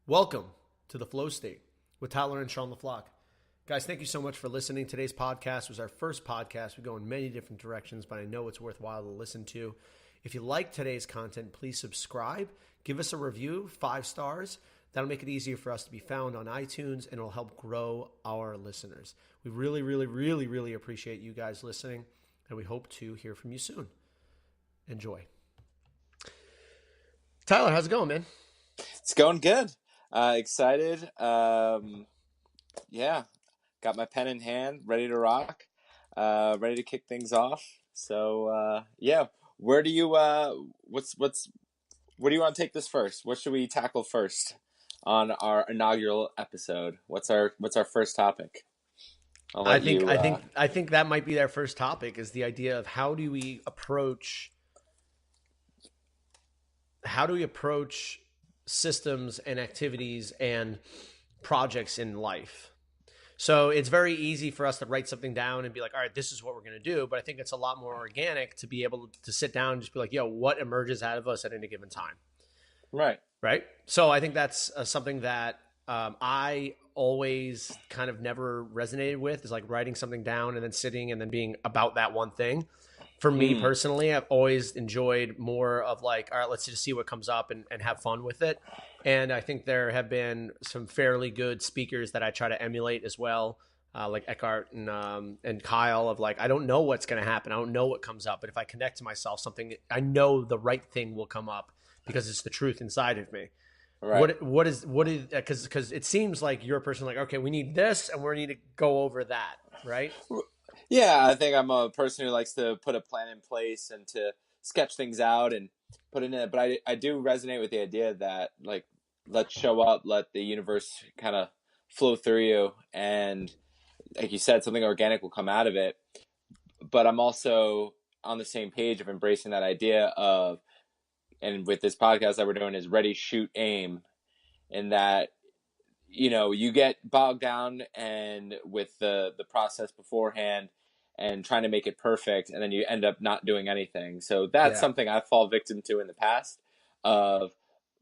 Welcome to the Flow State with Tyler and Sean the Flock. Guys, thank you so much for listening. Today's podcast was our first podcast. We go in many different directions, but I know it's worthwhile to listen to. If you like today's content, please subscribe. Give us a review, 5 stars. That'll make it easier for us to be found on iTunes, and it'll help grow our listeners. We really appreciate you guys listening, and we hope to hear from you soon. Enjoy. Tyler, how's it going, man? It's going good. Excited. Got my pen in hand, ready to rock, ready to kick things off. So, where do you, where do you want to take this first? What should we tackle first on our inaugural episode? What's our first topic? I think that might be our first topic, is the idea of how do we approach systems and activities and projects in life. So it's very easy for us to write something down and be like, all right, this is what we're going to do. But I think it's a lot more organic to be able to sit down and just be like, yo, what emerges out of us at any given time? Right. So I think that's something that I always kind of never resonated with, is like writing something down and then sitting and then being about that one thing. For me personally, I've always enjoyed more of like, all right, let's just see what comes up and have fun with it. And I think there have been some fairly good speakers that I try to emulate as well, like Eckhart and Kyle, of like, I don't know what's going to happen. I don't know what comes up. But if I connect to myself, I know the right thing will come up because it's the truth inside of me. Right. What is because it seems like you're a person like, okay, we need this and we need to go over that, right? Yeah, I think I'm a person who likes to put a plan in place and to sketch things out and put it in it. But I do resonate with the idea that, like, let's show up, let the universe kind of flow through you. And like you said, something organic will come out of it. But I'm also on the same page of embracing that idea of, and with this podcast that we're doing, is ready, shoot, aim. In that, you know, you get bogged down and with the process beforehand and trying to make it perfect, and then you end up not doing anything. So that's something I fall victim to in the past, of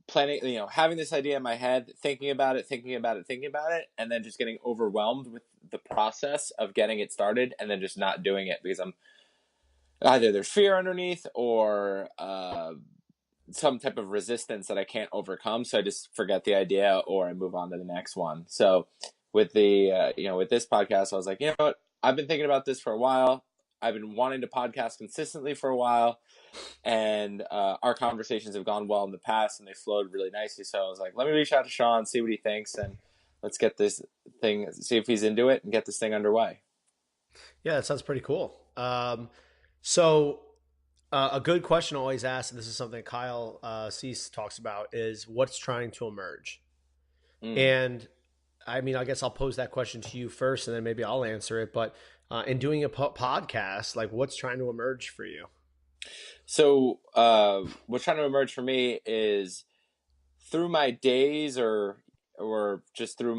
planning, you know, having this idea in my head, thinking about it, and then just getting overwhelmed with the process of getting it started and then just not doing it because I'm either there's fear underneath or some type of resistance that I can't overcome. So I just forget the idea or I move on to the next one. So with the, with this podcast, I was like, you know what? I've been thinking about this for a while. I've been wanting to podcast consistently for a while, and our conversations have gone well in the past and they flowed really nicely. So I was like, let me reach out to Sean, see what he thinks, and let's get this thing, see if he's into it and get this thing underway. Yeah, that sounds pretty cool. So a good question always asked, and this is something Kyle Cease talks about, is what's trying to emerge? And I mean, I guess I'll pose that question to you first, and then maybe I'll answer it. But in doing a podcast, like, what's trying to emerge for you? So what's trying to emerge for me is through my days or just through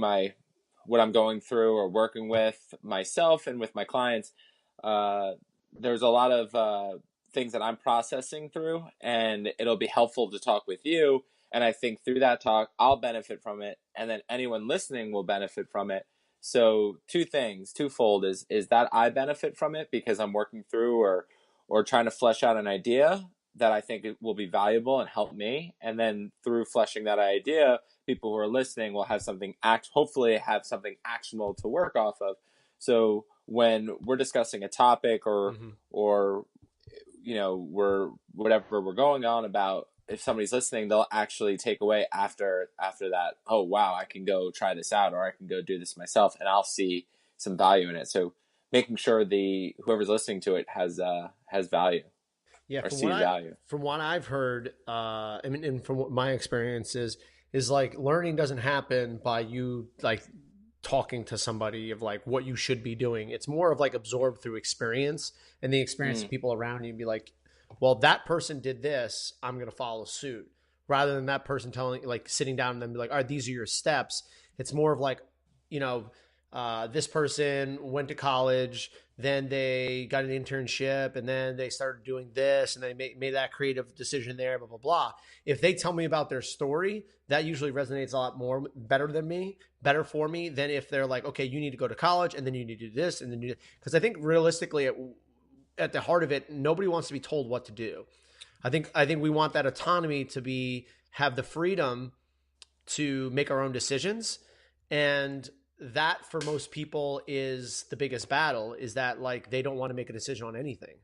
what I'm going through or working with myself and with my clients, there's a lot of things that I'm processing through, and it'll be helpful to talk with you. And I think through that talk, I'll benefit from it, and then anyone listening will benefit from it. So twofold is that I benefit from it because I'm working through or trying to flesh out an idea that I think it will be valuable and help me. And then through fleshing that idea, people who are listening will have hopefully have something actionable to work off of. So when we're discussing a topic or whatever we're going on about, if somebody's listening, they'll actually take away after that, oh wow, I can go try this out, or I can go do this myself, and I'll see some value in it. So making sure whoever's listening to it has value. Yeah, or sees value. From what I've heard, and from what my experience is like, learning doesn't happen by you like talking to somebody of like what you should be doing. It's more of like absorbed through experience and the experience of people around you, and be like, well, that person did this, I'm going to follow suit, rather than that person sitting down and then be like, all right, these are your steps. It's more of like, this person went to college, then they got an internship, and then they started doing this, and they made that creative decision there, blah, blah, blah. If they tell me about their story, that usually resonates a lot more better for me than if they're like, okay, you need to go to college, and then you need to do this, and then you, because I think realistically, at the heart of it, nobody wants to be told what to do. I think we want that autonomy to have the freedom to make our own decisions. And that for most people is the biggest battle, is that like they don't want to make a decision on anything.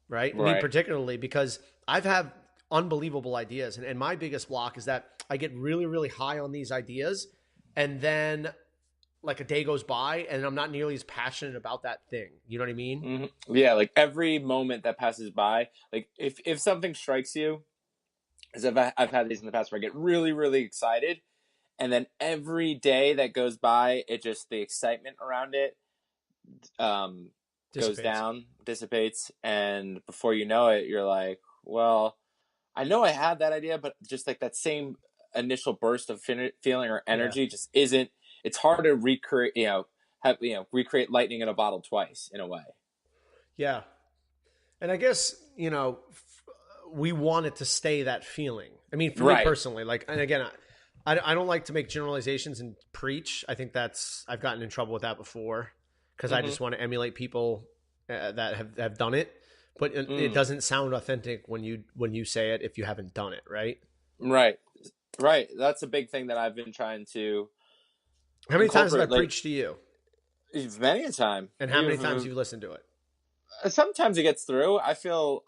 Right? Me particularly, because I've had unbelievable ideas. And my biggest block is that I get really, really high on these ideas. And then like a day goes by and I'm not nearly as passionate about that thing. You know what I mean? Mm-hmm. Yeah. Like every moment that passes by, like if something strikes you, as I've had these in the past where I get really, really excited. And then every day that goes by, the excitement around it goes down, dissipates. And before you know it, you're like, well, I know I had that idea, but just like that same initial burst of feeling or energy just isn't, it's hard to recreate, recreate lightning in a bottle twice in a way. Yeah. And I guess, we want it to stay that feeling. I mean, for me personally, like, and again, I don't like to make generalizations and preach. I think I've gotten in trouble with that before because I just want to emulate people that have done it. But it doesn't sound authentic when you say it if you haven't done it, right? Right. That's a big thing that I've been trying to. How many times have I preached to you? Many a time. And how many times you've listened to it? Sometimes it gets through. I feel,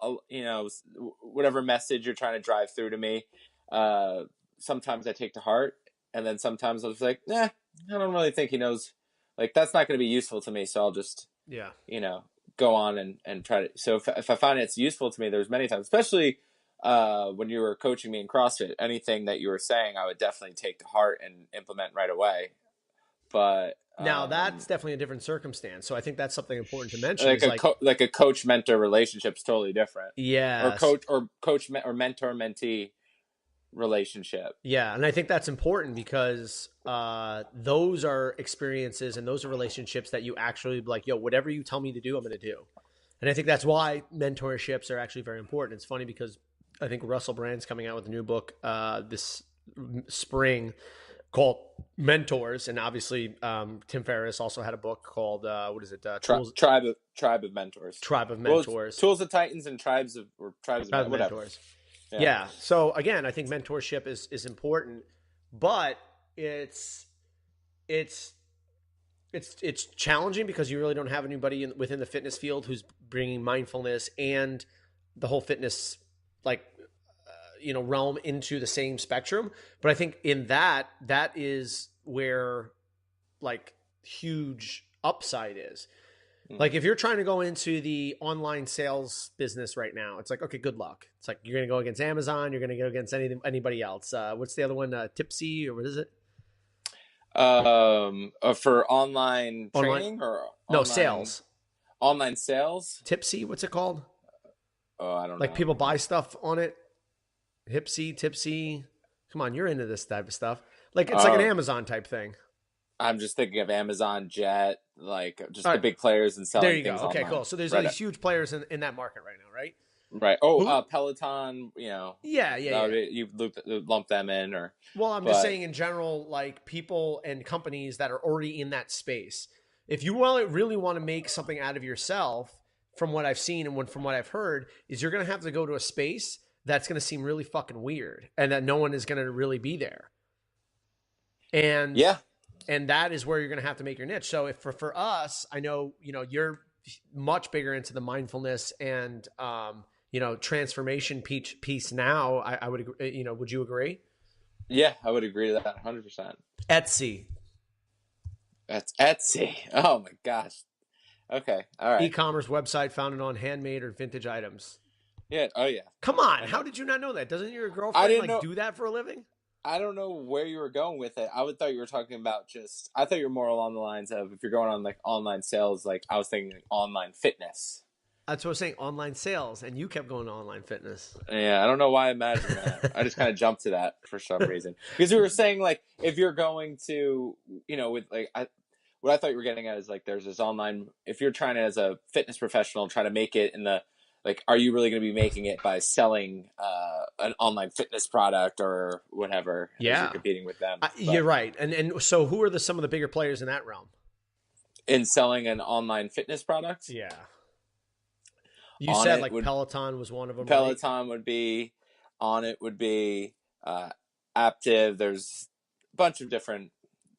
whatever message you're trying to drive through to me, sometimes I take to heart. And then sometimes I was like, I don't really think he knows. Like, that's not going to be useful to me. So I'll just, go on and try to. So if I find it's useful to me, there's many times, especially when you were coaching me in CrossFit, anything that you were saying, I would definitely take to heart and implement right away. But now that's definitely a different circumstance. So I think that's something important to mention. Like a coach mentor relationship is totally different. Yeah. Or coach or mentor mentee relationship. Yeah, and I think that's important because those are experiences and those are relationships that you actually like, yo, whatever you tell me to do, I'm going to do. And I think that's why mentorships are actually very important. It's funny because I think Russell Brand's coming out with a new book this spring called Mentors, and obviously Tim Ferriss also had a book called Tribe of Mentors. Tribe of Mentors. Well, Tools of Titans and Tribes of Mentors. Yeah. So again, I think mentorship is important, but it's challenging because you really don't have anybody within the fitness field who's bringing mindfulness and the whole fitness realm into the same spectrum. But I think in that is where like huge upside is. Like if you're trying to go into the online sales business right now, it's like, okay, good luck. It's like, you're going to go against Amazon. You're going to go against anybody else. What's the other one? Tipsy, or what is it? For online training or sales. Online sales. Tipsy. What's it called? Oh, I don't know. Like people buy stuff on it. Tipsy. Come on, you're into this type of stuff. Like it's like an Amazon type thing. I'm just thinking of Amazon, Jet, like just the big players and selling things. There you go. Okay, online. Cool. So there's these huge players in that market right now, right? Right. Oh, Peloton, Yeah. You lump them in, or. Well, I'm just saying in general, like people and companies that are already in that space. If you really want to make something out of yourself, from what I've seen and from what I've heard, is you're going to have to go to a space that's going to seem really fucking weird, and that no one is going to really be there. And and that is where you're going to have to make your niche. So if for us, I know, you're much bigger into the mindfulness and, transformation piece now. I would agree, would you agree? Yeah, I would agree to that 100%. Etsy. That's Etsy. Oh my gosh. Okay. All right. E-commerce website founded on handmade or vintage items. Yeah. Oh yeah. Come on. How did you not know that? Doesn't your girlfriend do that for a living? I don't know where you were going with it. Thought you were talking about I thought you were more along the lines of, if you're going on like online sales, like I was thinking like online fitness. That's what I was saying, online sales, and you kept going to online fitness. Yeah, I don't know why I imagined that. I just kind of jumped to that for some reason. Because we were saying, like, if you're going to, with like, what I thought you were getting at is like there's this online. If you're trying to, as a fitness professional, try to make it in the like, are you really going to be making it by selling an online fitness product or whatever as you're Yeah. competing with them? You're right. And so who are some of the bigger players in that realm? In selling an online fitness product? Yeah. You On said it like would, Peloton was one of them, Peloton right? would be, On it would be, Active. There's a bunch of different,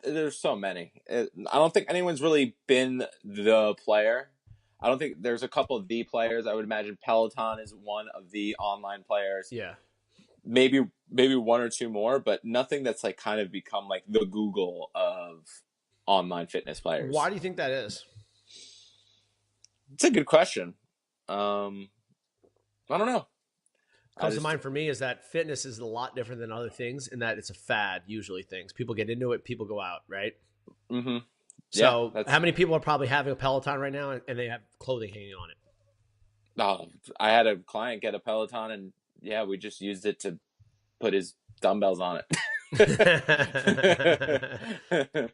there's so many. I don't think anyone's really been the player. I don't think there's a couple of the players. I would imagine Peloton is one of the online players. Yeah. Maybe one or two more, but nothing that's like kind of become like the Google of online fitness players. Why do you think that is? It's a good question. I don't know. Comes to mind for me is that fitness is a lot different than other things in that it's a fad. Usually, things people get into it, people go out, right? Mm-hmm. So, how many people are probably having a Peloton right now and they have clothing hanging on it? I had a client get a Peloton, and yeah, we just used it to put his dumbbells on it.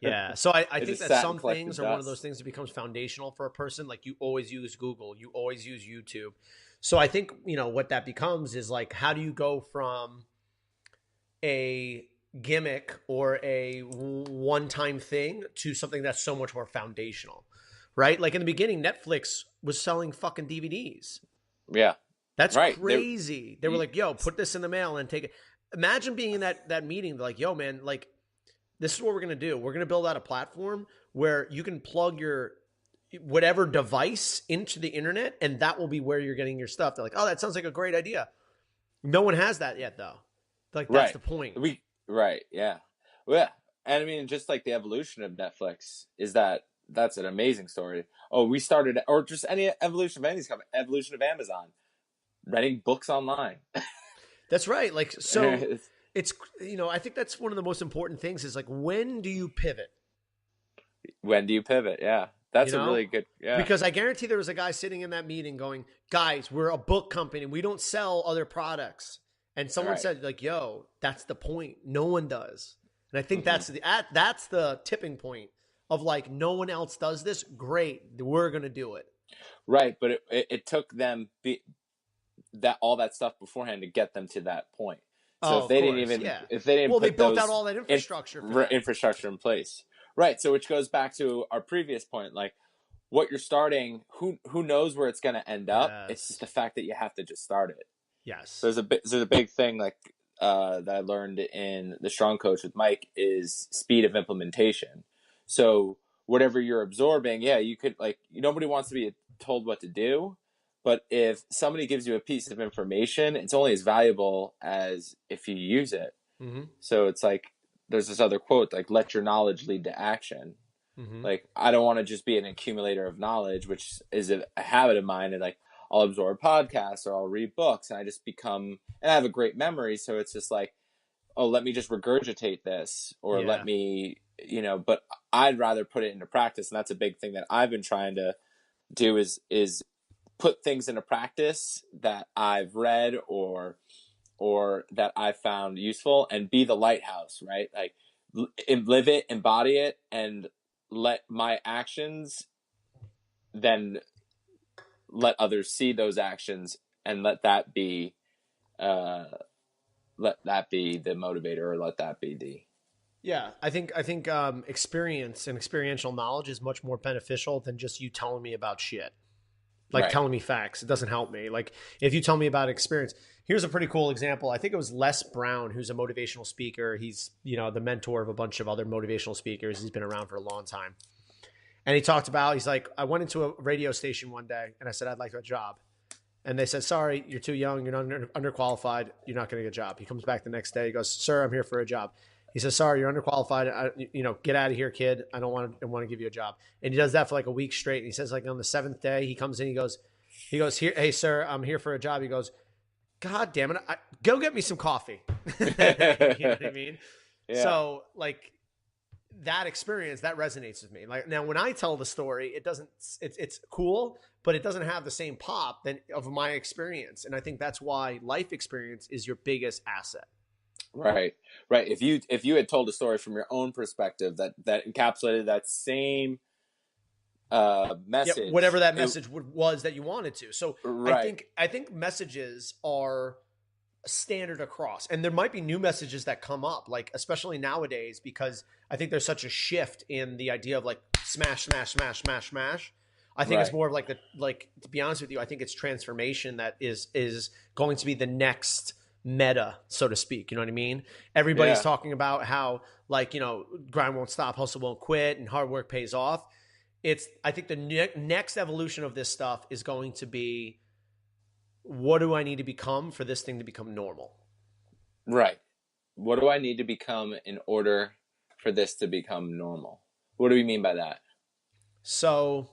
Yeah. So I think that some things are dust. one of those things that becomes foundational for a person. Like you always use Google, you always use YouTube. So I think, what that becomes is like, how do you go from a gimmick or a one-time thing to something that's so much more foundational, right? Like in the beginning, Netflix was selling fucking DVDs. Yeah. That's right. Crazy. They were like, yo, put this in the mail and take it. Imagine being in that meeting. They're like, yo, man, like, this is what we're going to do. We're going to build out a platform where you can plug your whatever device into the internet, and that will be where you're getting your stuff. They're like, oh, that sounds like a great idea. No one has that yet, though. Like, that's the point. Right, yeah. Well, yeah. And I mean, just like the evolution of Netflix is that's an amazing story. Oh, we started, or just any evolution of any company, evolution of Amazon, renting books online. That's right. Like, so it's, I think that's one of the most important things is like, when do you pivot? When do you pivot? Yeah. That's a really good, yeah. Because I guarantee there was a guy sitting in that meeting going, guys, we're a book company. We don't sell other products. And someone said like, yo, that's the point. No one does. And I think that's the tipping point of like, no one else does this. Great. We're going to do it. Right. But it took them all that stuff beforehand to get them to that point. So if they didn't they built out all that infrastructure in place. Right. So which goes back to our previous point, like what you're starting, who knows where it's going to end up. Yes. It's just the fact that you have to just start it. Yes. So there's a big thing like that I learned in the Strong Coach with Mike is speed of implementation. So whatever you're absorbing, you could nobody wants to be told what to do. But if somebody gives you a piece of information, it's only as valuable as if you use it. Mm-hmm. So it's like, there's this other quote, like, let your knowledge lead to action. Mm-hmm. Like, I don't want to just be an accumulator of knowledge, which is a habit of mine. And like, I'll absorb podcasts or I'll read books and I just become, and I have a great memory. So it's just like, oh, let me just regurgitate this or let me, but I'd rather put it into practice. And that's a big thing that I've been trying to do is put things into practice that I've read or that I found useful and be the lighthouse, right? Like live it, embody it, and let my actions then let others see those actions and let that be the motivator or let that be the. Yeah, I think experience and experiential knowledge is much more beneficial than just you telling me about shit. Like telling me facts. It doesn't help me. Like if you tell me about experience, here's a pretty cool example. I think it was Les Brown, who's a motivational speaker. He's, the mentor of a bunch of other motivational speakers. He's been around for a long time. And he talked about, he's like, I went into a radio station one day and I said, I'd like a job. And they said, sorry, you're too young. You're not underqualified. You're not going to get a job. He comes back the next day. He goes, sir, I'm here for a job. He says, sorry, you're underqualified. Get out of here, kid. I don't want to give you a job. And he does that for like a week straight. And he says, like on the 7th day, he comes in, he goes, here, hey, sir, I'm here for a job. He goes, God damn it. Go get me some coffee. You know what I mean? Yeah. So like that experience, that resonates with me. Like now when I tell the story, it's cool, but it doesn't have the same pop of my experience. And I think that's why life experience is your biggest asset. Right. Right. If you had told a story from your own perspective that encapsulated that same Yeah, whatever message, that it message was that you wanted to. So right. I think messages are standard across, and there might be new messages that come up, like especially nowadays, because I think there's such a shift in the idea of like smash, smash, smash, smash, smash. I think it's Right. more of like to be honest with you, I think it's transformation that is going to be the next meta, so to speak. You know what I mean? Everybody's Yeah. talking about how like, grind won't stop, hustle won't quit, and hard work pays off. I think the next evolution of this stuff is going to be, what do I need to become for this thing to become normal? Right. What do I need to become in order for this to become normal? What do we mean by that? So,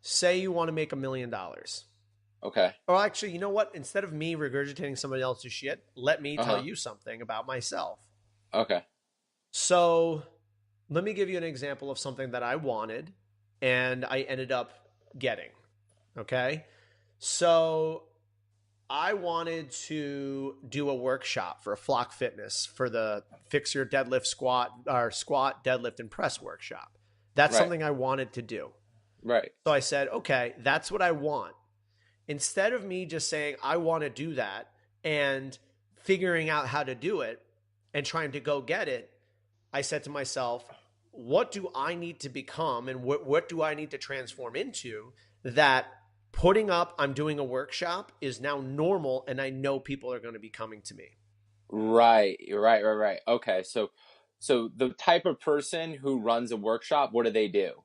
say you want to make $1 million. Okay. Or actually, you know what? Instead of me regurgitating somebody else's shit, let me tell Uh-huh. you something about myself. Okay. So, let me give you an example of something that I wanted and I ended up getting. Okay. So, I wanted to do a workshop for a Flock Fitness for the fix your deadlift squat or squat, deadlift, and press workshop. That's Right. something I wanted to do. Right. So I said, okay, that's what I want. Instead of me just saying, I want to do that and figuring out how to do it and trying to go get it, I said to myself, what do I need to become and what do I need to transform into that putting up, I'm doing a workshop is now normal and I know people are going to be coming to me. Right. Right. Right. Right. Okay. So the type of person who runs a workshop, what do they do?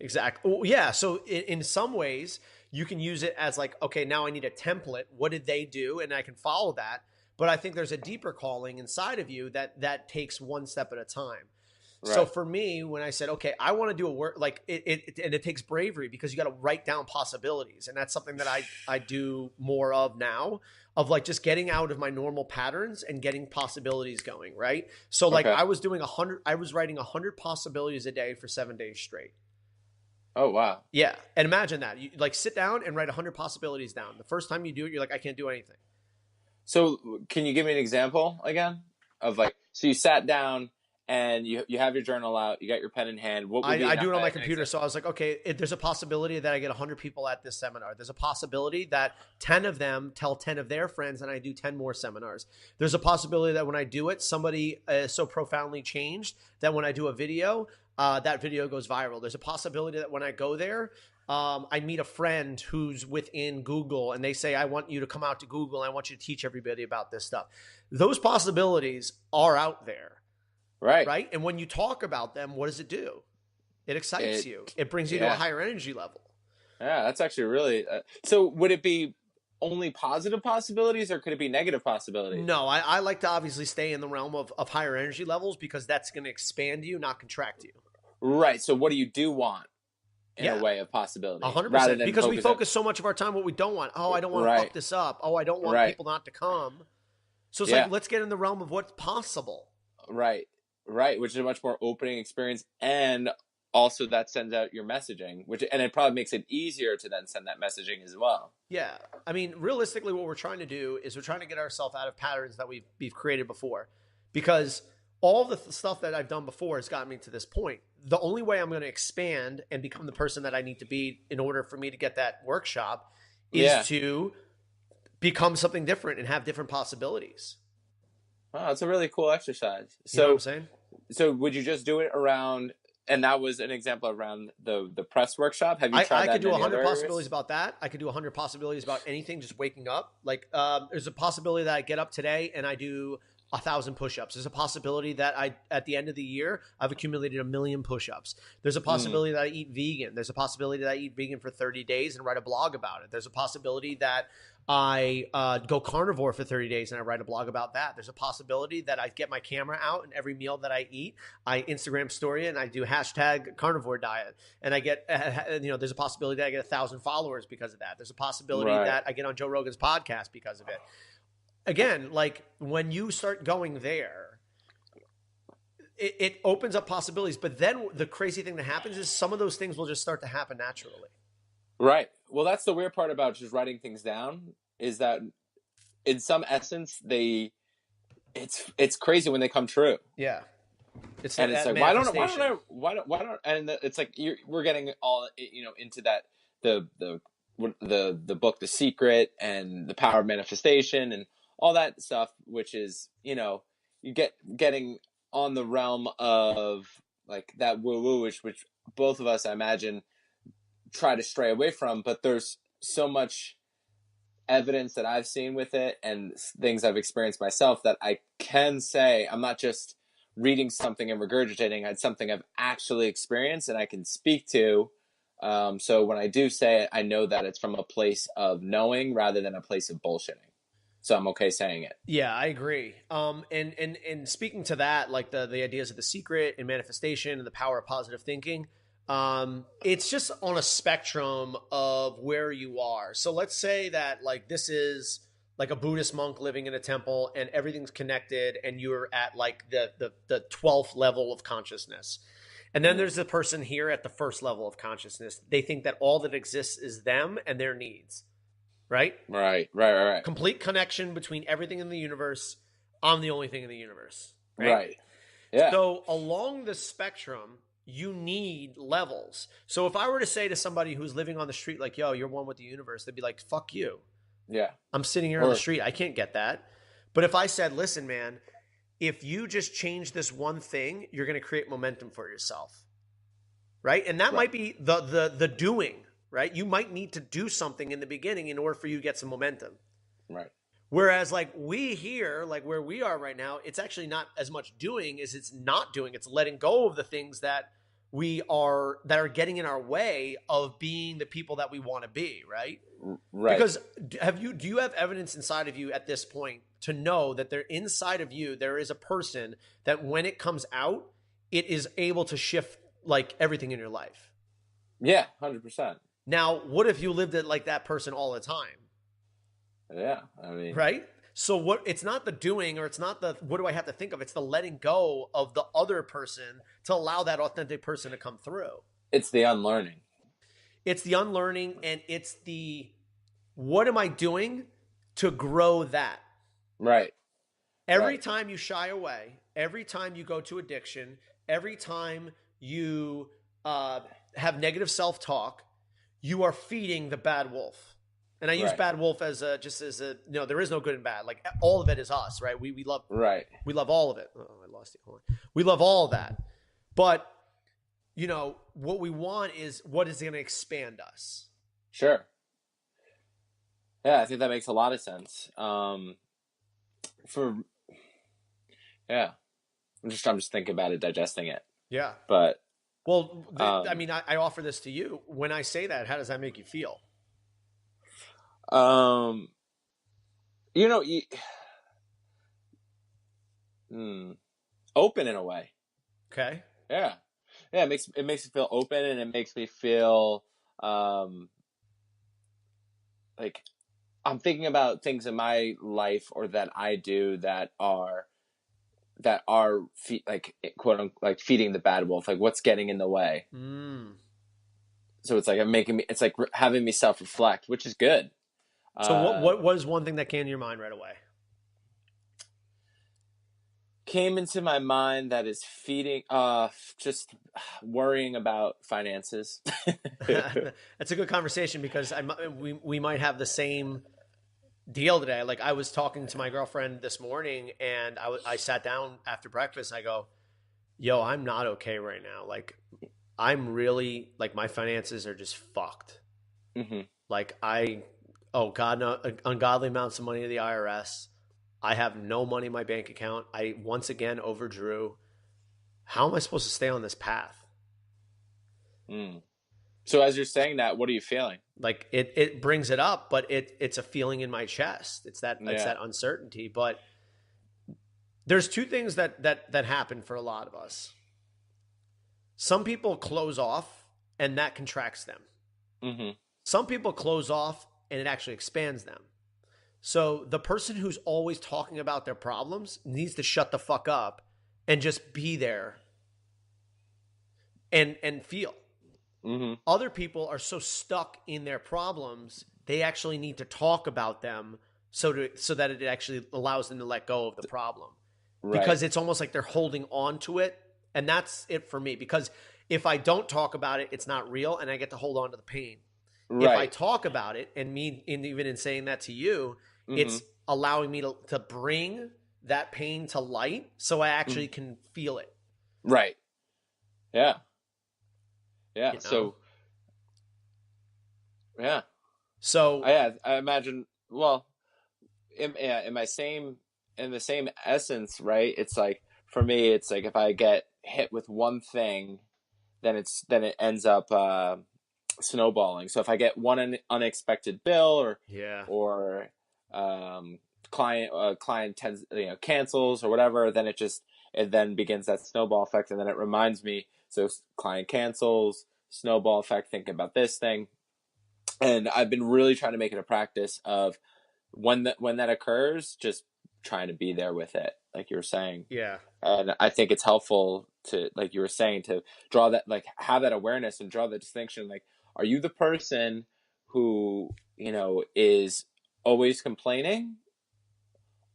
Exactly. Well, yeah. So in some ways, you can use it as like, okay, now I need a template. What did they do? And I can follow that. But I think there's a deeper calling inside of you that takes one step at a time. So Right. for me, when I said, okay, I want to do a work like and it takes bravery because you got to write down possibilities. And that's something that I do more of now, of like just getting out of my normal patterns and getting possibilities going. Right. So like Okay. I was writing 100 possibilities a day for 7 days straight. Oh wow. Yeah. And imagine that. You like sit down and write 100 possibilities down. The first time you do it, you're like, I can't do anything. So can you give me an example again of like, so you sat down and you have your journal out, you got your pen in hand. What would be I do it on my an computer. example? So I was like, okay, there's a possibility that I get 100 people at this seminar. There's a possibility that 10 of them tell 10 of their friends and I do 10 more seminars. There's a possibility that when I do it, somebody is so profoundly changed that when I do a video, that video goes viral. There's a possibility that when I go there, I meet a friend who's within Google and they say, I want you to come out to Google. I want you to teach everybody about this stuff. Those possibilities are out there, Right. right? And when you talk about them, what does it do? It excites It, you. It brings you to a yeah. higher energy level. Yeah, that's actually really. So, would it be only positive possibilities, or could it be negative possibilities? No, I like to obviously stay in the realm of higher energy levels because that's going to expand you, not contract you. Right. So, what do you do want in a Yeah, way of possibility rather 100%. than Because we focus on? focus so much of our time what we don't want. Oh, I don't want to fuck Right. this up. Oh, I don't want Right. people not to come. So it's like, Yeah. let's get in the realm of what's possible. Right. Right. Which is a much more opening experience, and also that sends out your messaging, and it probably makes it easier to then send that messaging as well. Yeah. I mean, realistically, what we're trying to do is we're trying to get ourselves out of patterns that we've created before. Because all the stuff that I've done before has gotten me to this point. The only way I'm going to expand and become the person that I need to be in order for me to get that workshop Yeah. is to become something different and have different possibilities. Wow, that's a really cool exercise. You know what I'm So, saying? would you just do it around? And that was an example around the press workshop. Have you tried I that could in do any 100 other possibilities areas? about that. I could do 100 possibilities about anything, just waking up. Like, there's a possibility that I get up today and I do 1,000 push-ups. There's a possibility that at the end of the year, I've accumulated 1,000,000 push-ups. There's a Mm, possibility that I eat vegan. There's a possibility that I eat vegan for 30 days and write a blog about it. There's a possibility that I go carnivore for 30 days and I write a blog about that. There's a possibility that I get my camera out and every meal that I eat, I Instagram story and I do hashtag carnivore diet. And I get, there's a possibility that I get 1,000 followers because of that. There's a possibility right. that I get on Joe Rogan's podcast because of it. Again, like when you start going there, it opens up possibilities. But then the crazy thing that happens is some of those things will just start to happen naturally. Right. Well, that's the weird part about just writing things down is that in some essence it's crazy when they come true. Yeah. It's And it's that like, manifestation. and it's like we're getting all, into that, the book The Secret and the power of manifestation and all that stuff, which is, you getting on the realm of like that woo woo, which both of us, I imagine, try to stray away from. But there's so much evidence that I've seen with it and things I've experienced myself that I can say I'm not just reading something and regurgitating. It's something I've actually experienced and I can speak to. So when I do say it, I know that it's from a place of knowing rather than a place of bullshitting. So I'm okay saying it. Yeah, I agree. And speaking to that, like the ideas of The Secret and manifestation and the power of positive thinking, it's just on a spectrum of where you are. So let's say that like this is like a Buddhist monk living in a temple and everything's connected and you're at like the 12th level of consciousness. And then there's the person here at the first level of consciousness. They think that all that exists is them and their needs. Right? Right. Complete connection between everything in the universe. I'm the only thing in the universe. Right. Yeah. So along the spectrum, you need levels. So if I were to say to somebody who's living on the street, like, yo, you're one with the universe, they'd be like, fuck you. Yeah. I'm sitting here on the street. I can't get that. But if I said, listen, man, if you just change this one thing, you're going to create momentum for yourself. Right? And that might be the doing. Right? You might need to do something in the beginning in order for you to get some momentum. Right. Whereas like we here, like where we are right now, it's actually not as much doing as it's not doing. It's letting go of the things that are getting in our way of being the people that we want to be, right? Right. Because do you have evidence inside of you at this point to know that inside of you there is a person that when it comes out, it is able to shift like everything in your life? Yeah, 100%. Now, what if you lived it like that person all the time? Yeah, I mean, right? So it's not the doing, or it's not the what do I have to think of? It's the letting go of the other person to allow that authentic person to come through. It's the unlearning. It's the unlearning, and it's the what am I doing to grow that? Right. Every time you shy away, every time you go to addiction, every time you have negative self-talk, you are feeding the bad wolf. And I use bad wolf as there is no good and bad. Like all of it is us, right? We love all of it. Oh, I lost it. Hold on. We love all of that. But what we want is what is going to expand us. Sure. Yeah, I think that makes a lot of sense. I'm just thinking about it, digesting it. Yeah. But well, I mean, I offer this to you. When I say that, how does that make you feel? Open in a way. Okay. Yeah. It makes me feel open, and it makes me feel like I'm thinking about things in my life or that I do that are like quote unquote like feeding the bad wolf, like what's getting in the way. So it's like it's like having me self-reflect, which is good. So what was one thing that came to your mind right away? Came into my mind that is feeding just worrying about finances. That's a good conversation because we might have the same deal today. Like I was talking to my girlfriend this morning, and I sat down after breakfast. I go, yo, I'm not okay right now. Like I'm really like my finances are just fucked. Like ungodly amounts of money to the IRS. I have no money in my bank account. I once again overdrew. How am I supposed to stay on this path? So as you're saying that, what are you feeling? Like it brings it up, but it's a feeling in my chest. It's that uncertainty. But there's two things that happen for a lot of us. Some people close off, and that contracts them. Some people close off, and it actually expands them. So the person who's always talking about their problems needs to shut the fuck up and just be there and feel. Other people are so stuck in their problems, they actually need to talk about them so that it actually allows them to let go of the problem. Right. because it's almost like they're holding on to it. And that's it for me, because if I don't talk about it, it's not real and I get to hold on to the pain. If I Right. talk about it, and even in saying that to you, Mm-hmm. it's allowing me to bring that pain to light so I actually can feel it, Right. Yeah. Yeah. you know? So, yeah. So, I imagine, well, yeah, in the same essence, right? It's like, for me, it's like if I get hit with one thing, then it ends up snowballing. So if I get one unexpected bill, yeah. or um, client tends, cancels or whatever, then it then begins that snowball effect, and then it reminds me. So client cancels, snowball effect. Thinking about this thing, and I've been really trying to make it a practice of when that occurs, just trying to be there with it, like you were saying. Yeah. And I think it's helpful to, like you were saying, to draw that, like have that awareness and draw the distinction. Like, are you the person who, is always complaining,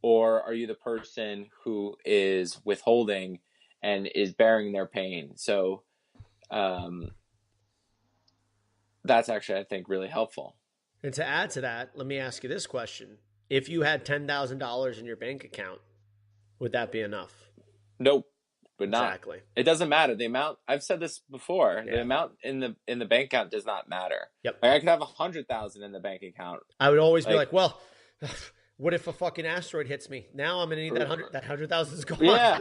or are you the person who is withholding and is bearing their pain? So, um, that's actually, I think, really helpful. And to add to that, let me ask you this question. If you had $10,000 in your bank account, would that be enough? Nope, but not. Exactly. It doesn't matter. The amount, I've said this before, the Yeah. amount in the bank account does not matter. Yep. Like, I could have 100,000 in the bank account. I would always be Like, like, well, what if a fucking asteroid hits me? Now I'm gonna need that 100,000 is gone. yeah,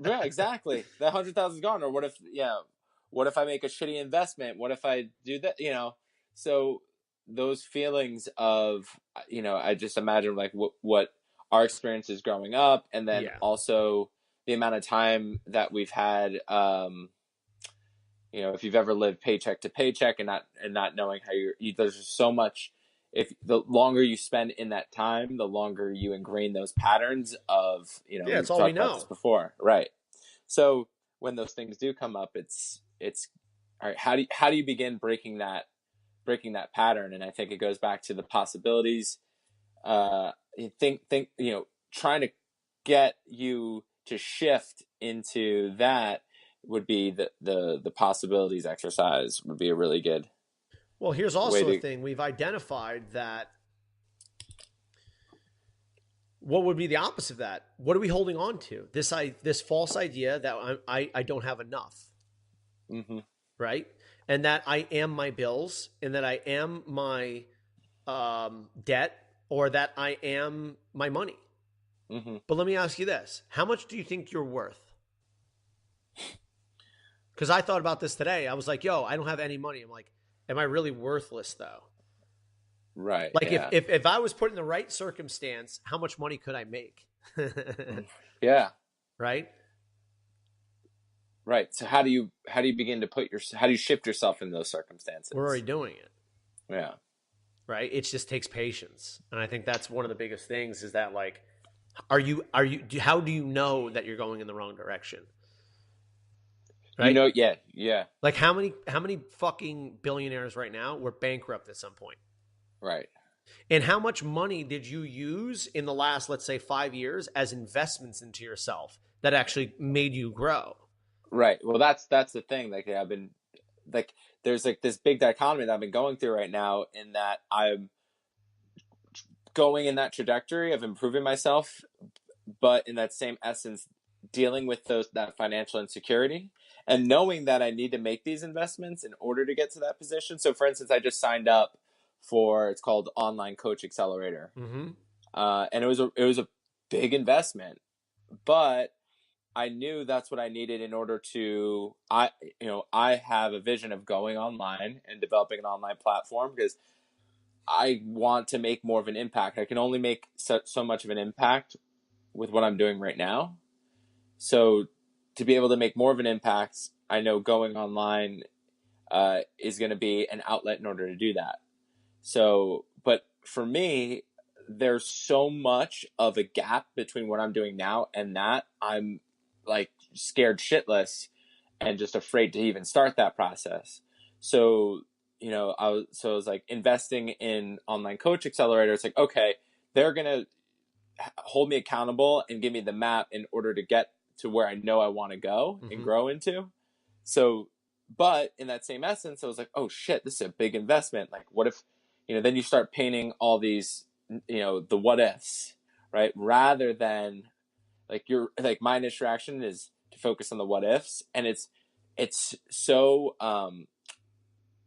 yeah, exactly. That 100,000 is gone. Or what if I make a shitty investment? What if I do that? So those feelings of, I just imagine like what our experiences growing up, and then Yeah. also the amount of time that we've had. If you've ever lived paycheck to paycheck, and not knowing how there's just so much. If the longer you spend in that time, the longer you ingrain those patterns of, Yeah, it's we've all we talked about this know. before, right? So when those things do come up, it's all right. How do you begin breaking that pattern? And I think it goes back to the possibilities. You think trying to get you to shift into that would be the possibilities exercise would be a really good Well, here's way also a to. thing. We've identified that what would be the opposite of that? What are we holding on to? This false idea that I don't have enough, Mm-hmm. right? And that I am my bills, and that I am my debt, or that I am my money. Mm-hmm. But let me ask you this: how much do you think you're worth? Because I thought about this today. I was like, "Yo, I don't have any money." I'm like, "Am I really worthless though?" Right. Like Yeah. if I was put in the right circumstance, how much money could I make? Yeah. Right? Right. So how do you begin to how do you shift yourself in those We're already circumstances? doing it. Yeah. Right? It just takes patience. And I think that's one of the biggest things is that like how do you know that you're going in the wrong direction? Right? Yeah. Yeah. Like how many fucking billionaires right now were bankrupt at some point? Right. And how much money did you use in the last, let's say, 5 years as investments into yourself that actually made you grow? Right. Well, that's the thing. Like, I've been like, there's like this big dichotomy that I've been going through right now, in that I'm going in that trajectory of improving myself, but in that same essence, dealing with that financial insecurity, and knowing that I need to make these investments in order to get to that position. So, for instance, I just signed up for, it's called Online Coach Accelerator, Mm-hmm. and it was a big investment, but I knew that's what I needed in order to. I have a vision of going online and developing an online platform, because I want to make more of an impact. I can only make so much of an impact with what I'm doing right now. So to be able to make more of an impact, I know going online is going to be an outlet in order to do that. So, but for me, there's so much of a gap between what I'm doing now and that. I'm like scared shitless and just afraid to even start that process. So, I was like investing in Online Coach Accelerator. It's like, okay, they're going to hold me accountable and give me the map in order to get to where I know I want to go and grow into. So, but in that same essence, I was like, oh shit, this is a big investment. Like, what if, then you start painting all these, the what ifs, right? Rather than like my initial reaction is to focus on the what ifs. And it's so,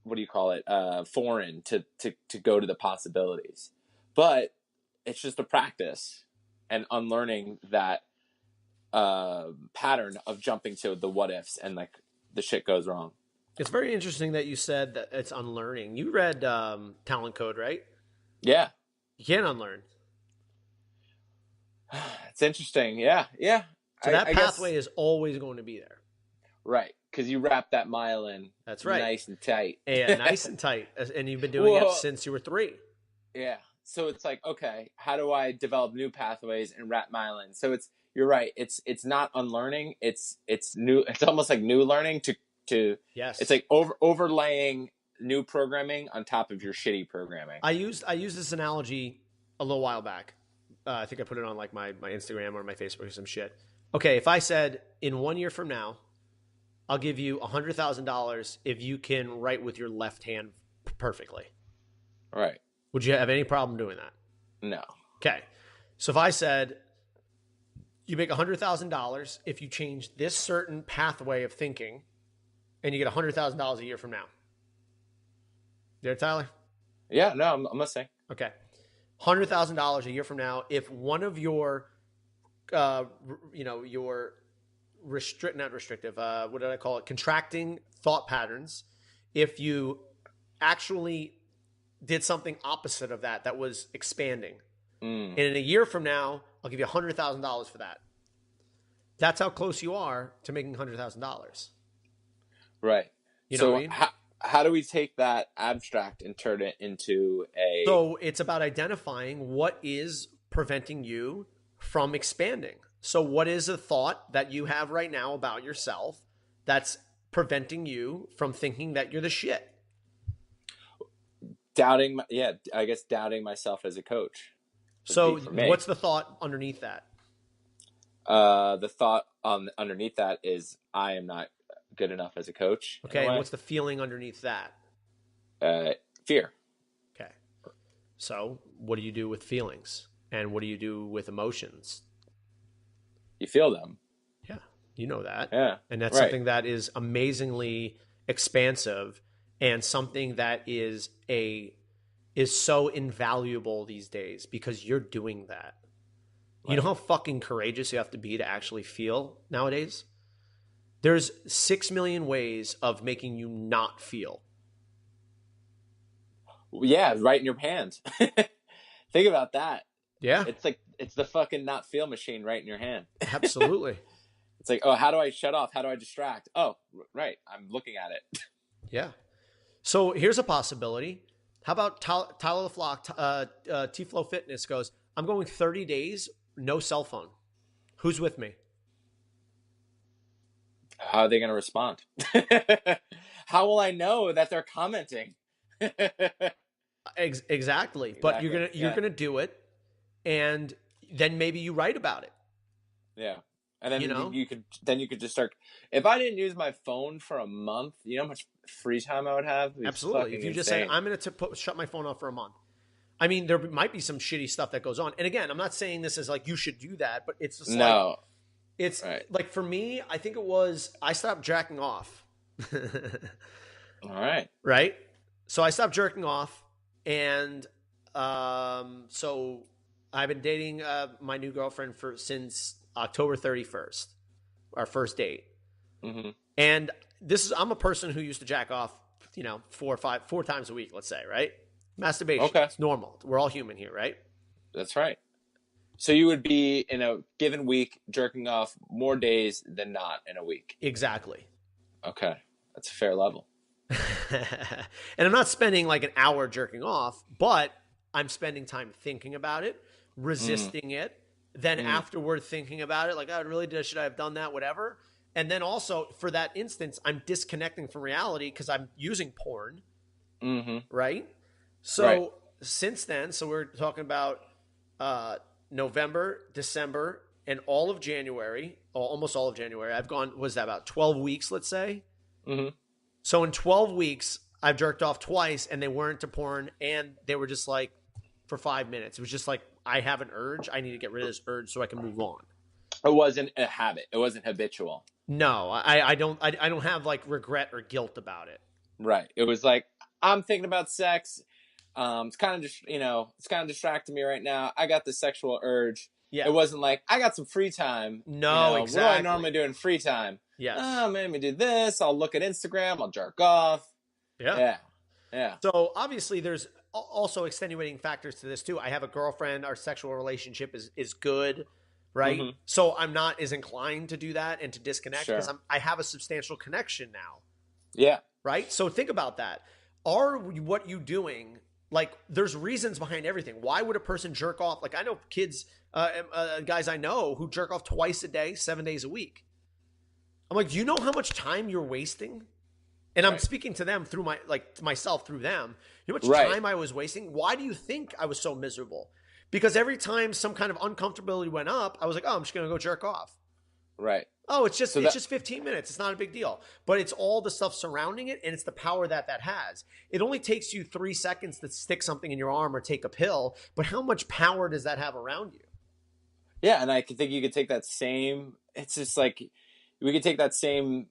what do you call it? Foreign to go to the possibilities, but it's just a practice and unlearning that pattern of jumping to the what ifs and like the shit goes wrong. It's very interesting that you said that it's unlearning. You read Talent Code, right? Yeah. You can't unlearn. It's interesting. Yeah. So that pathway is always going to be there. Right. Because you wrap that mile in. That's right. Nice and tight. Yeah, nice and tight. And you've been doing it since you were 3. Yeah. So it's like, okay, how do I develop new pathways and wrap mile in? So you're right. It's not unlearning. It's new. It's almost like new learning to yes. It's like overlaying new programming on top of your shitty programming. I used this analogy a little while back. I think I put it on like my Instagram or my Facebook or some shit. Okay, if I said in 1 year from now, I'll give you $100,000 if you can write with your left hand perfectly. Right. Would you have any problem doing that? No. Okay. So if I said you make $100,000 if you change this certain pathway of thinking and you get $100,000 a year from now. There, Tyler? Yeah, no, I'm listening. Okay. $100,000 a year from now if one of your not restrictive, what did I call it? Contracting thought patterns. If you actually did something opposite of that was expanding. And in a year from now, I'll give you $100,000 for that. That's how close you are to making $100,000. Right. You know what I mean? How do we take that abstract and turn it into a... So it's about identifying what is preventing you from expanding. So what is a thought that you have right now about yourself that's preventing you from thinking that you're the shit? Doubting myself as a coach. So what's the thought underneath that? The thought underneath that is I am not good enough as a coach. Okay, and what's the feeling underneath that? Fear. Okay. So what do you do with feelings? And what do you do with emotions? You feel them. Yeah, you know that. Yeah. And that's something that is amazingly expansive and something that is so invaluable these days because you're doing that. Right. You know how fucking courageous you have to be to actually feel nowadays? There's 6 million ways of making you not feel. Yeah, right in your hand. Think about that. Yeah. It's the fucking not feel machine right in your hand. Absolutely. It's like, oh, how do I shut off? How do I distract? Oh, right. I'm looking at it. Yeah. So here's a possibility. How about Tyler Flochs, T-Flow Fitness goes, I'm going 30 days, no cell phone. Who's with me? How are they going to respond? How will I know that they're commenting? Exactly. But you're gonna do it, and then maybe you write about it. Yeah, and then you could just start. If I didn't use my phone for a month, you know how much free time I would have. Absolutely. If you just say, I'm going to shut my phone off for a month. I mean, there might be some shitty stuff that goes on. And again, I'm not saying this is like you should do that, but it's just it's right. Like for me, I think I stopped jacking off. All right. Right. So I stopped jerking off, and so I've been dating my new girlfriend since October 31st, our first date. Mm-hmm. And I'm a person who used to jack off, 4 times a week, let's say, right? Masturbation. Okay. It's normal. We're all human here, right? That's right. So you would be in a given week jerking off more days than not in a week. Exactly. Okay. That's a fair level. And I'm not spending like an hour jerking off, but I'm spending time thinking about it, resisting it, then afterward thinking about it, like, should I have done that, whatever. And then also for that instance, I'm disconnecting from reality because I'm using porn, right? So since then, so we're talking about November, December, and all of January, or almost all of January. I've gone, was that about 12 weeks, let's say? Mm-hmm. So in 12 weeks, I've jerked off twice, and they weren't to porn, and they were just like for 5 minutes. It was just like, I have an urge. I need to get rid of this urge so I can move on. It wasn't a habit. It wasn't habitual. No, I don't have like regret or guilt about it. Right. It was like, I'm thinking about sex. It's kind of just, it's kind of distracting me right now. I got the sexual urge. Yeah. It wasn't like, I got some free time. No, exactly. What do I normally do in free time? Yes. Let me do this. I'll look at Instagram. I'll jerk off. Yeah. Yeah. So obviously there's also extenuating factors to this too. I have a girlfriend. Our sexual relationship is good, right? Mm-hmm. So I'm not as inclined to do that and to disconnect because I have a substantial connection now. Yeah. Right? So think about that. Are what you doing, like there's reasons behind everything. Why would a person jerk off? Like I know kids, guys I know who jerk off twice a day, 7 days a week. I'm like, do you know how much time you're wasting? And I'm speaking to them through myself through them. You know how much time I was wasting? Why do you think I was so miserable? Because every time some kind of uncomfortability went up, I was like, oh, I'm just going to go jerk off. Right. Oh, it's just 15 minutes. It's not a big deal. But it's all the stuff surrounding it, and it's the power that has. It only takes you 3 seconds to stick something in your arm or take a pill, but how much power does that have around you? Yeah, and I think you could take that same – it's just like we could take that same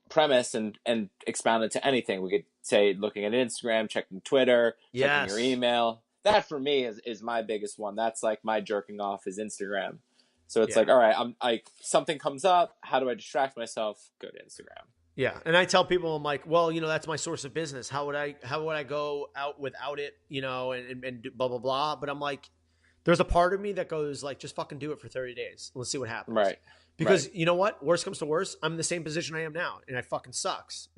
premise and expound it to anything. We could say looking at Instagram, checking Twitter, checking your email. That for me is my biggest one. That's like my jerking off is Instagram. So it's like, all right, I'm like something comes up. How do I distract myself? Go to Instagram. Yeah, and I tell people, I'm like, well, that's my source of business. How would I go out without it? And blah blah blah. But I'm like, there's a part of me that goes like, just fucking do it for 30 days. Let's see what happens. Right. Because you know what? Worst comes to worst, I'm in the same position I am now, and it fucking sucks.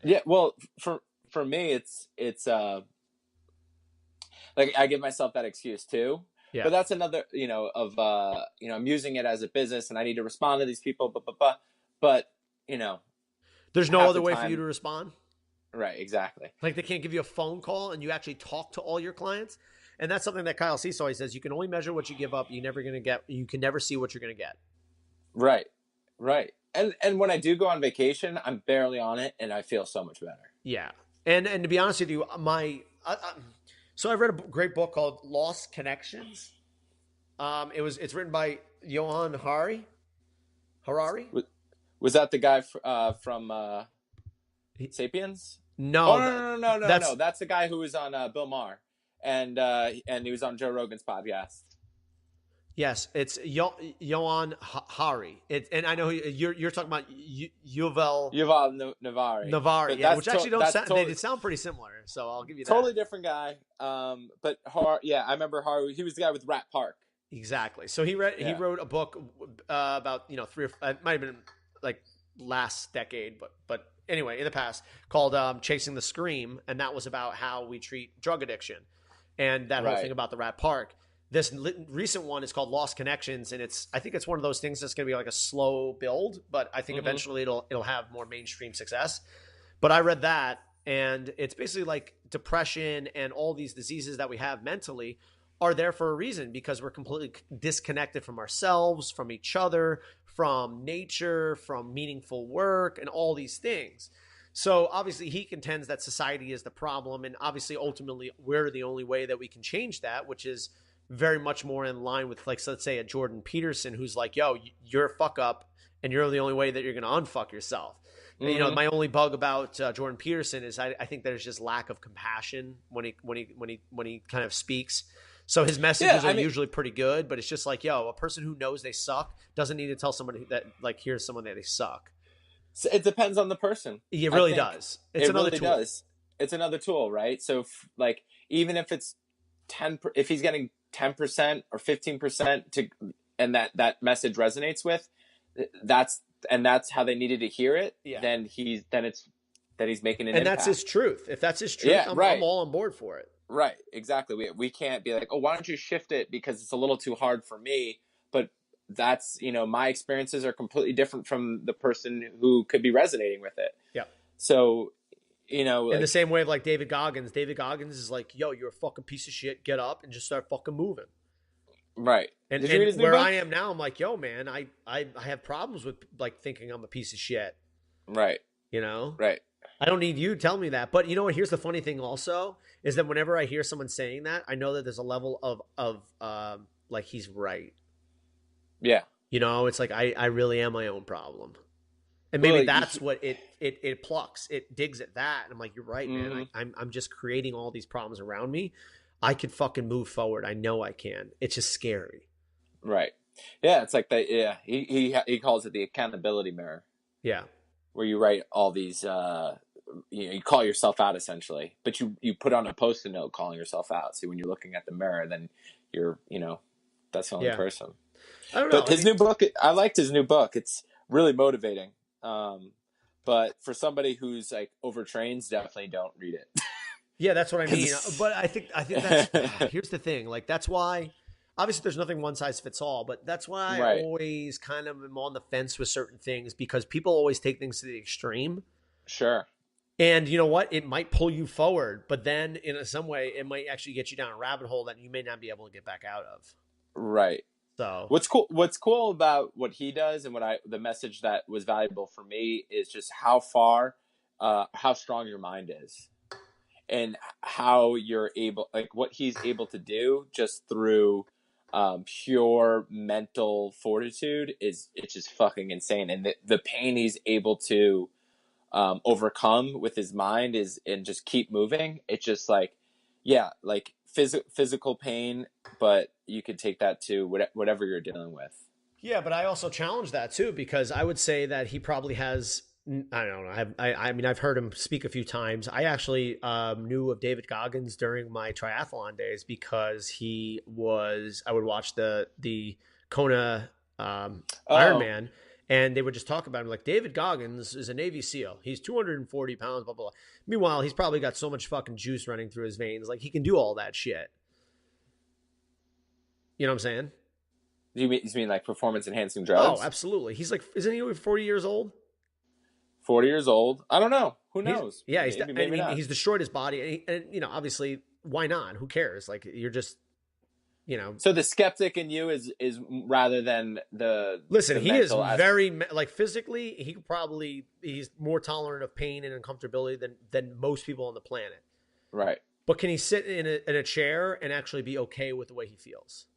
Yeah. Well, for me, it's like I give myself that excuse too. Yeah. But that's another, I'm using it as a business and I need to respond to these people, but there's no other way for you to respond. Right. Exactly. Like they can't give you a phone call and you actually talk to all your clients. And that's something that Kyle Cease always says. You can only measure what you give up. You can never see what you're going to get. Right. Right. And when I do go on vacation, I'm barely on it and I feel so much better. Yeah. And to be honest with you, so I read a great book called Lost Connections. It's written by Johan Harari. Was that the guy from Sapiens? No. Oh, no. That's the guy who was on Bill Maher, and he was on Joe Rogan's podcast. Yes, it's Johan Hari. And I know you're talking about Yuval Navari. Yeah, which actually they sound pretty similar. So I'll give you that. Totally different guy. But I remember Hari. He was the guy with Rat Park. Exactly. So he wrote a book about 3 or it might have been like last decade, but anyway, in the past called Chasing the Scream, and that was about how we treat drug addiction and that whole thing about the Rat Park. This recent one is called Lost Connections, and I think it's one of those things that's going to be like a slow build, but I think eventually it'll have more mainstream success. But I read that, and it's basically like depression and all these diseases that we have mentally are there for a reason, because we're completely disconnected from ourselves, from each other, from nature, from meaningful work, and all these things. So obviously he contends that society is the problem, and obviously ultimately we're the only way that we can change that, which is very much more in line with, like, so let's say a Jordan Peterson who's like, yo, you're a fuck up and you're the only way that you're going to unfuck yourself. Mm-hmm. My only bug about Jordan Peterson is I think there's just lack of compassion when he kind of speaks. So his messages are usually pretty good, but it's just like, yo, a person who knows they suck doesn't need to tell somebody that, like, here's someone that they suck. So it depends on the person. It really does. It's another tool. Does. It's another tool, right? So like, even if it's if he's getting 10% or 15% and that message resonates with, that's how they needed to hear it. Yeah. Then he's making an impact. That's his truth. If that's his truth, I'm all on board for it. Right. Exactly. We can't be like, oh, why don't you shift it because it's a little too hard for me? But that's, my experiences are completely different from the person who could be resonating with it. Yeah. So, in the same way of like David Goggins is like, yo, you're a fucking piece of shit. Get up and just start fucking moving. Right. And Did you read his new where I book? am now, I'm like, yo, man, I have problems with like thinking I'm a piece of shit. Right. You know, Right. I don't need you to tell me that. But you know what? Here's the funny thing also is that whenever I hear someone saying that, I know that there's a level of like he's right. Yeah. You know, it's like I really am my own problem. And maybe Well, that's what it plucks. It digs at that. And I'm like, you're right, man. mm-hmm. I'm just creating all these problems around me. I could fucking move forward. I know I can. It's just scary. Right. Yeah, it's like that. Yeah, he calls it the accountability mirror, Yeah. where you write all these. You call yourself out essentially, but you put on a post-it note calling yourself out. See, when you're looking at the mirror, then you're that's the only Yeah. person. I don't know. But I his mean, new book, I liked his new book. It's really motivating. But for somebody who's like overtrains, definitely don't read it. yeah, that's what I mean. But I think that's Right. here's the thing. Like that's why obviously there's nothing one size fits all, but that's why I always kind of am on the fence with certain things because people always take things to the extreme. Sure. And you know what? It might pull you forward, but then in some way it might actually get you down a rabbit hole that you may not be able to get back out of. Right. So What's cool about what he does and the message that was valuable for me is just how strong your mind is and how you're able, like what he's able to do just through pure mental fortitude it's just fucking insane. And the pain he's able to overcome with his mind is and just keep moving. It's just like, yeah, like physical pain, but you could take that to whatever you're dealing with. yeah, but I also challenge that too because I would say that he probably has. I don't know. I mean, I've heard him speak a few times. I actually knew of David Goggins during my triathlon days because he was. I would watch the Kona Oh, Ironman, and they would just talk about him like David Goggins is a Navy SEAL. He's 240 pounds. Blah blah blah. Meanwhile, he's probably got so much fucking juice running through his veins, like he can do all that shit. You know what I'm saying? you mean like performance enhancing Oh, drugs? absolutely. He's like, isn't he 40 years old? 40 years old? I don't know. Who He's knows? yeah. Maybe, I maybe mean, not. he's destroyed his body, and you know, obviously, why not? Who cares? Like, you're just, you know. So the skeptic in you is rather than Listen, the he is mental as very like physically. He's more tolerant of pain and uncomfortability than most people on the planet. right. But can he sit in a chair and actually be okay with the way he feels?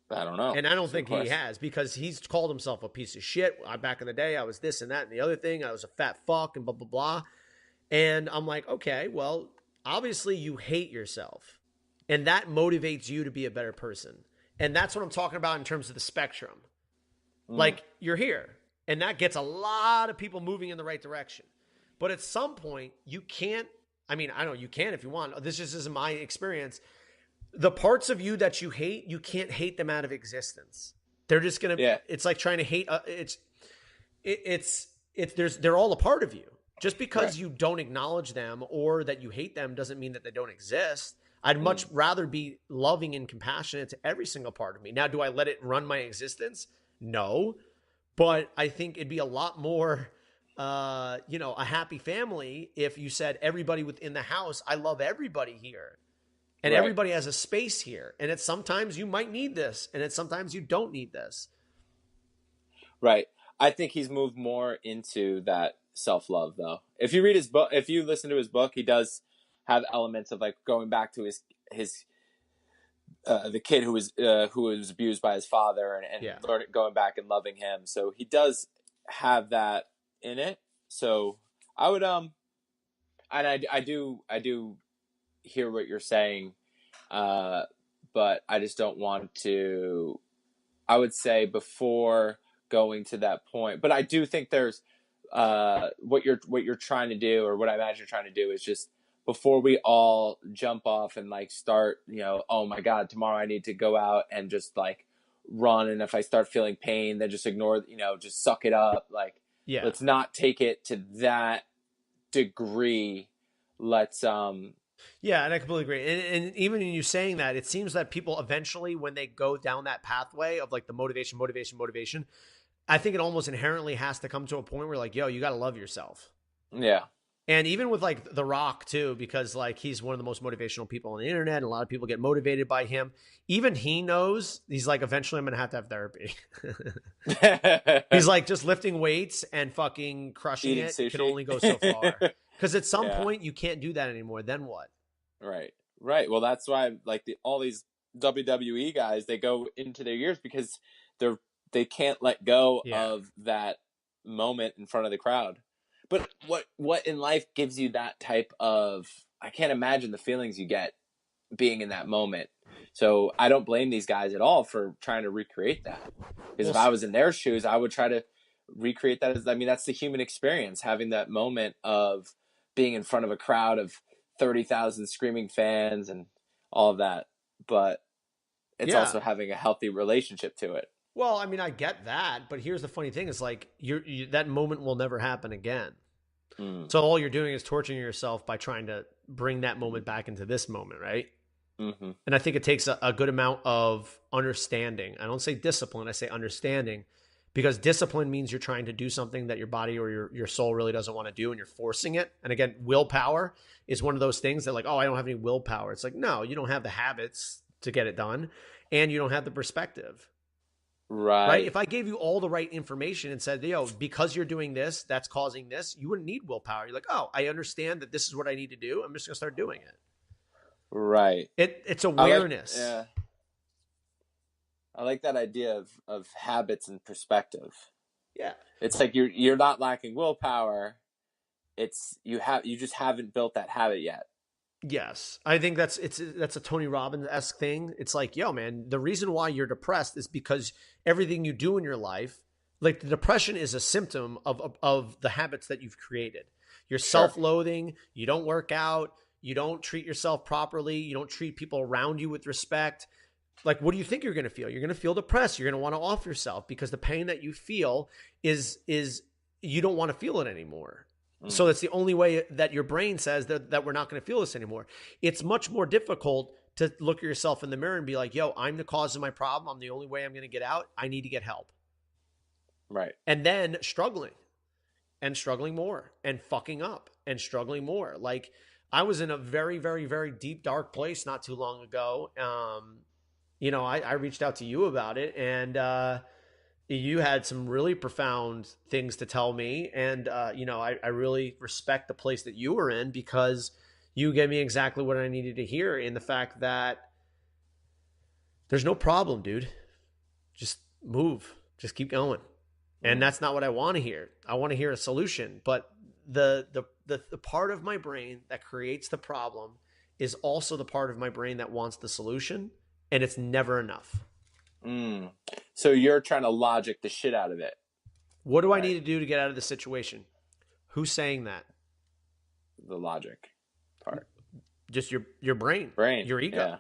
I don't know. And I don't It's a good think he question. has because he's called himself a piece of shit. Back in the day, I was this and that and the other thing. I was a fat fuck and blah blah blah. And I'm like, okay, well, obviously you hate yourself. And that motivates you to be a better person. And that's what I'm talking about in terms of the spectrum. Mm, Like, you're here. And that gets a lot of people moving in the right direction. But at some point, you can't. I mean, I know you can if you want. This just isn't my experience. The parts of you that you hate, you can't hate them out of existence. They're just gonna. yeah. It's like trying to hate. They're all a part of you. Just Right. because you don't acknowledge them or that you hate them doesn't mean that they don't exist. I'd much Mm, rather be loving and compassionate to every single part of me. Now, do I let it run my existence? No, but I think it'd be a lot more, a happy family if you said everybody within the house, I love everybody here, and right. everybody has a space here. And it's sometimes you might need this, and it's sometimes you don't need this. Right. I think he's moved more into that self love though. If you read his book, if you listen to his book, he does have elements of like going back to his the kid who was abused by his father Yeah, and going back and loving him. So he does have that in it. So I would and I do hear what you're saying, uh, but I just don't want to. I would say before going to that point, but I do think there's what you're trying to do, or what I imagine you're trying to do, is just before we all jump off and like start, oh my god, tomorrow I need to go out and just like run, and if I start feeling pain, then just ignore, just suck it up. Like, yeah. let's not take it to that degree. Let's Yeah, and I completely agree. And even in you saying that, it seems that people eventually, when they go down that pathway of like the motivation, I think it almost inherently has to come to a point where like, yo, you got to love yourself. yeah, And even with like The Rock too, because like he's one of the most motivational people on the internet, and a lot of people get motivated by him. Even he knows, he's like, eventually I'm gonna have therapy. He's like, just lifting weights and fucking crushing Eating it can sushi. only go so far. Because at some Yeah. point you can't do that anymore. Then what? Right. Right. Well, that's why like all these WWE guys, they go into their years because they can't let go Yeah. of that moment in front of the crowd. But what in life gives you that type of, I can't imagine the feelings you get being in that moment. So I don't blame these guys at all for trying to recreate that. Because if I was in their shoes, I would try to recreate that. I mean, that's the human experience, having that moment of being in front of a crowd of 30,000 screaming fans and all of that. But it's Yeah. also having a healthy relationship to it. Well, I mean, I get that, but here's the funny thing: is like that moment will never happen again. So all you're doing is torturing yourself by trying to bring that moment back into this moment, right? Mm-hmm. And I think it takes a good amount of understanding. I don't say discipline; I say understanding, because discipline means you're trying to do something that your body or your soul really doesn't want to do, and you're forcing it. And again, willpower is one of those things that like, oh, I don't have any willpower. It's like, no, you don't have the habits to get it done, and you don't have the perspective. Right? Right. If I gave you all the right information and said, yo, because you're doing this, that's causing this, you wouldn't need willpower. You're like, oh, I understand that this is what I need to do. I'm just going to start doing it. Right. It's awareness. I like that idea of habits and perspective. Yeah. It's like you're not lacking willpower. It's you just haven't built that habit yet. Yes. I think that's a Tony Robbins-esque thing. It's like, yo, man, the reason why you're depressed is because everything you do in your life, like the depression is a symptom of the habits that you've created. You're self-loathing, you don't work out, you don't treat yourself properly, you don't treat people around you with respect. Like, what do you think you're going to feel? You're going to feel depressed. You're going to want to off yourself because the pain that you feel is you don't want to feel it anymore. So that's the only way that your brain says that we're not going to feel this anymore. It's much more difficult to look at yourself in the mirror and be like, yo, I'm the cause of my problem. I'm the only way I'm going to get out. I need to get help. Right. And then struggling more and fucking up and struggling more. Like, I was in a very, very, very deep, dark place not too long ago. I reached out to you about it, and you had some really profound things to tell me. And, I really respect the place that you were in because you gave me exactly what I needed to hear, in the fact that there's no problem, dude. Just move. Just keep going. And that's not what I want to hear. I want to hear a solution. But the part of my brain that creates the problem is also the part of my brain that wants the solution. And it's never enough. So you're trying to logic the shit out of it. What do I need to do to get out of the situation? Who's saying that? The logic part. Just your brain. Your ego. Yeah.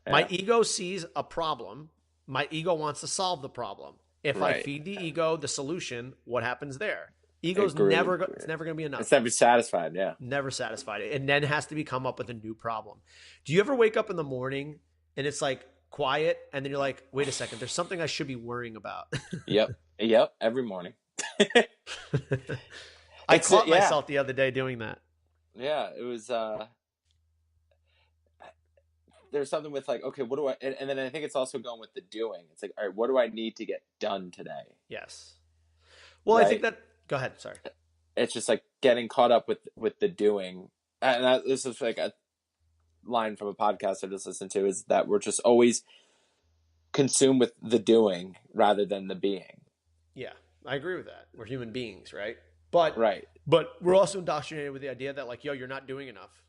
Yeah. My ego sees a problem. My ego wants to solve the problem. If I feed the ego the solution, what happens there? Ego's never going to be enough. It's never satisfied, yeah. Never satisfied. And then has to be come up with a new problem. Do you ever wake up in the morning and it's like quiet, and then you're like, wait a second, there's something I should be worrying about? Yep, every morning. I caught myself the other day doing that. Yeah, it was there's something with like, okay, what do I, and then I think it's also going with the doing. It's like, all right, what do I need to get done today? Yes. Well, right? I think that, go ahead, sorry. It's just like getting caught up with the doing. And this is like a line from a podcast I just listened to, is that we're just always consumed with the doing rather than the being. Yeah, I agree with that. We're human beings, right? But we're also indoctrinated with the idea that like, yo, you're not doing enough.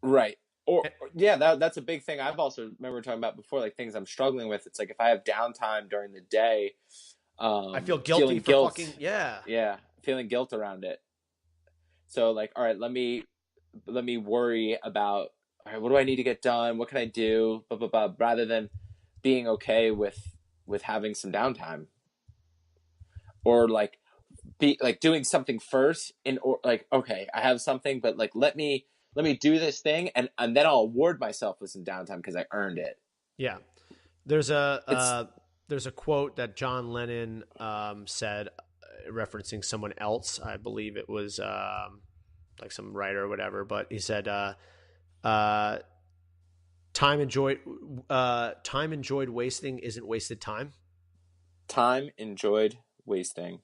Right. Or that's a big thing. I've also remember talking about before, like things I'm struggling with. It's like if I have downtime during the day, I feel guilty for fucking feeling guilt around it. So like, all right, let me worry about, all right, what do I need to get done? What can I do? Blah, blah, blah, rather than being okay with having some downtime, or like be like doing something first, or like, okay, I have something, but like let me do this thing, and then I'll award myself with some downtime because I earned it. Yeah, there's a quote that John Lennon said, referencing someone else. I believe it was like some writer or whatever, but he said, uh, time enjoyed wasting isn't wasted time. Time enjoyed wasting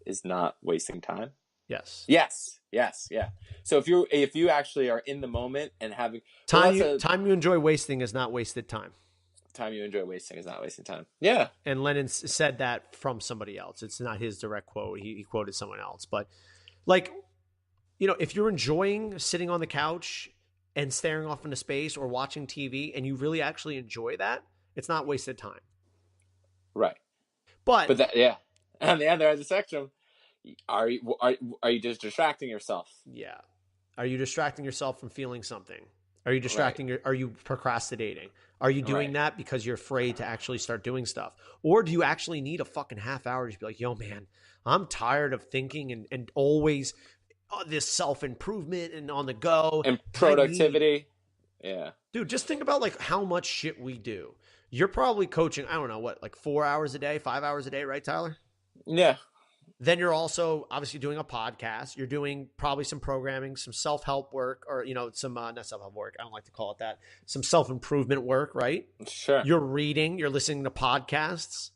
is not wasting time. Yes. Yes. Yes. Yeah. So if you actually are in the moment and having time you enjoy wasting is not wasted time. Time you enjoy wasting is not wasting time. Yeah. And Lenin said that from somebody else. It's not his direct quote. He quoted someone else. But like, if you're enjoying sitting on the couch and staring off into space or watching TV and you really actually enjoy that, it's not wasted time. Right. But that, yeah. On the other end of the spectrum, are you just distracting yourself? Yeah. Are you distracting yourself from feeling something? Are you distracting? Are you procrastinating? Are you doing that because you're afraid to actually start doing stuff? Or do you actually need a fucking half hour to be like, yo, man, I'm tired of thinking and always this self-improvement and on the go. And productivity. Yeah. Dude, just think about like how much shit we do. You're probably coaching, I don't know, what, like 4 hours a day, 5 hours a day, right, Tyler? Yeah. Then you're also obviously doing a podcast. You're doing probably some programming, some self-help work, or, some, not self-help work. I don't like to call it that. Some self-improvement work, right? Sure. You're reading, you're listening to podcasts.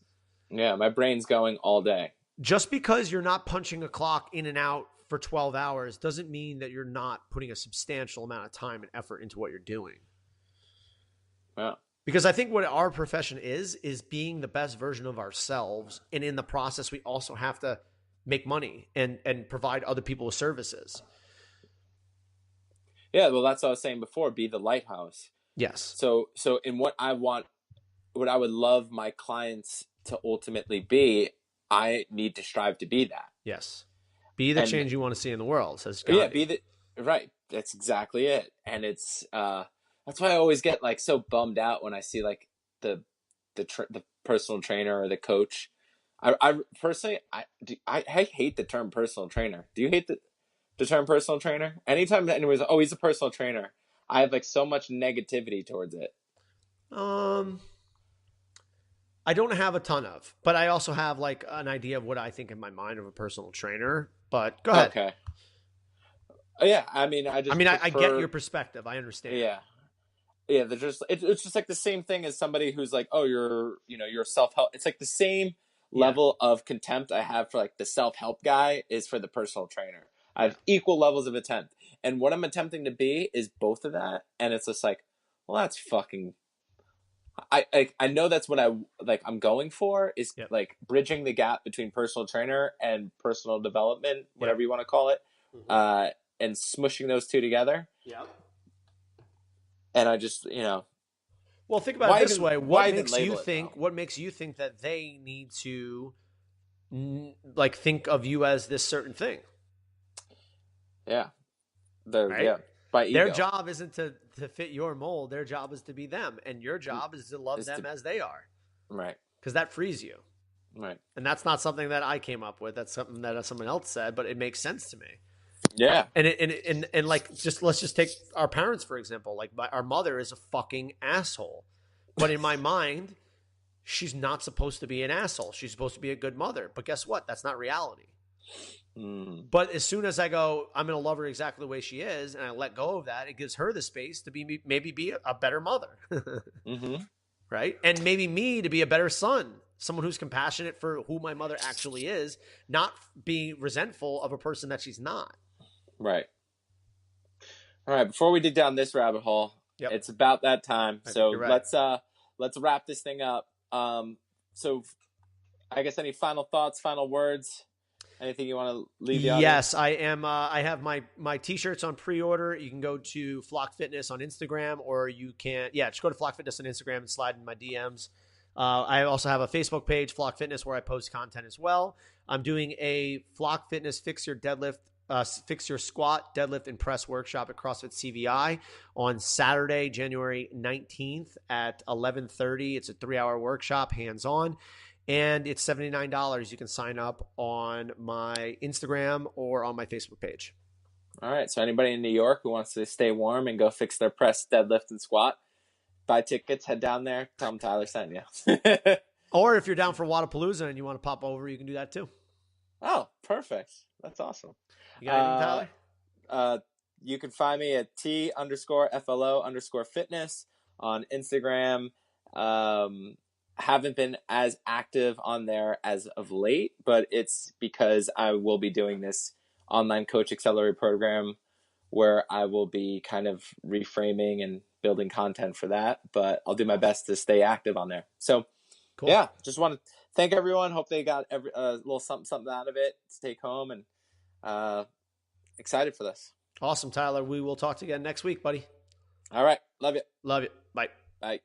Yeah. My brain's going all day. Just because you're not punching a clock in and out for 12 hours doesn't mean that you're not putting a substantial amount of time and effort into what you're doing. Yeah. Because I think what our profession is being the best version of ourselves. And in the process, we also have to make money and provide other people with services. Yeah, well, that's what I was saying before. Be the lighthouse. Yes. So in what I would love my clients to ultimately be, I need to strive to be that. Yes. Be the change you want to see in the world, says God. Yeah, right. That's exactly it. And it's that's why I always get like so bummed out when I see like the personal trainer or the coach. I personally I hate the term personal trainer. Do you hate the term personal trainer? Anytime anyone's he's a personal trainer, I have like so much negativity towards it. I don't have a ton of, but I also have like an idea of what I think in my mind of a personal trainer. But go ahead. Okay. Yeah, I mean, I get your perspective. I understand. Yeah. Yeah, it's just like the same thing as somebody who's like, oh, you're self-help. It's like the same level of contempt I have for like the self-help guy is for the personal trainer. I have equal levels of attempt. And what I'm attempting to be is both of that. And it's just like, well, that's fucking, I know that's what I'm going for is like bridging the gap between personal trainer and personal development, whatever you want to call it. Mm-hmm. And smushing those two together. Yeah. And I just, well, think about it this way. What makes you think that they need to like think of you as this certain thing? Yeah. Right? Yeah. By ego. Their job isn't to fit your mold. Their job is to be them. And your job is to love them as they are. Right. Because that frees you. Right. And that's not something that I came up with. That's something that someone else said, but it makes sense to me. Yeah. And like, let's just take our parents, for example. Like our mother is a fucking asshole. But in my mind, she's not supposed to be an asshole. She's supposed to be a good mother. But guess what? That's not reality. Mm. But as soon as I go, I'm going to love her exactly the way she is, and I let go of that, it gives her the space to maybe be a better mother. Mm-hmm. Right? And maybe me to be a better son. Someone who's compassionate for who my mother actually is, not be resentful of a person that she's not. Right. All right. Before we dig down this rabbit hole, it's about that time. So let's wrap this thing up. So I guess any final thoughts, final words, anything you want to leave the audience? Yes, I am. I have my t-shirts on pre-order. You can go to Flock Fitness on Instagram, or you can, just go to Flock Fitness on Instagram and slide in my DMs. I also have a Facebook page, Flock Fitness, where I post content as well. I'm doing a Flock Fitness Fix Your Squat, Deadlift, and Press workshop at CrossFit CVI on Saturday, January 19th at 11:30. It's a 3-hour workshop, hands-on, and it's $79. You can sign up on my Instagram or on my Facebook page. All right. So anybody in New York who wants to stay warm and go fix their press, deadlift, and squat, buy tickets, head down there, tell them Tyler sent you. Or if you're down for Wadapalooza and you want to pop over, you can do that too. Oh, perfect. That's awesome. You got anything, Tyler? You can find me at T_FLO_fitness on Instagram. Haven't been as active on there as of late, but it's because I will be doing this online coach accelerator program where I will be kind of reframing and building content for that, but I'll do my best to stay active on there. So Cool. yeah, just want to thank everyone. Hope they got a little something out of it to take home, and excited for this. Awesome, Tyler. We will talk to you again next week, buddy. All right. Love you. Love you. Bye. Bye.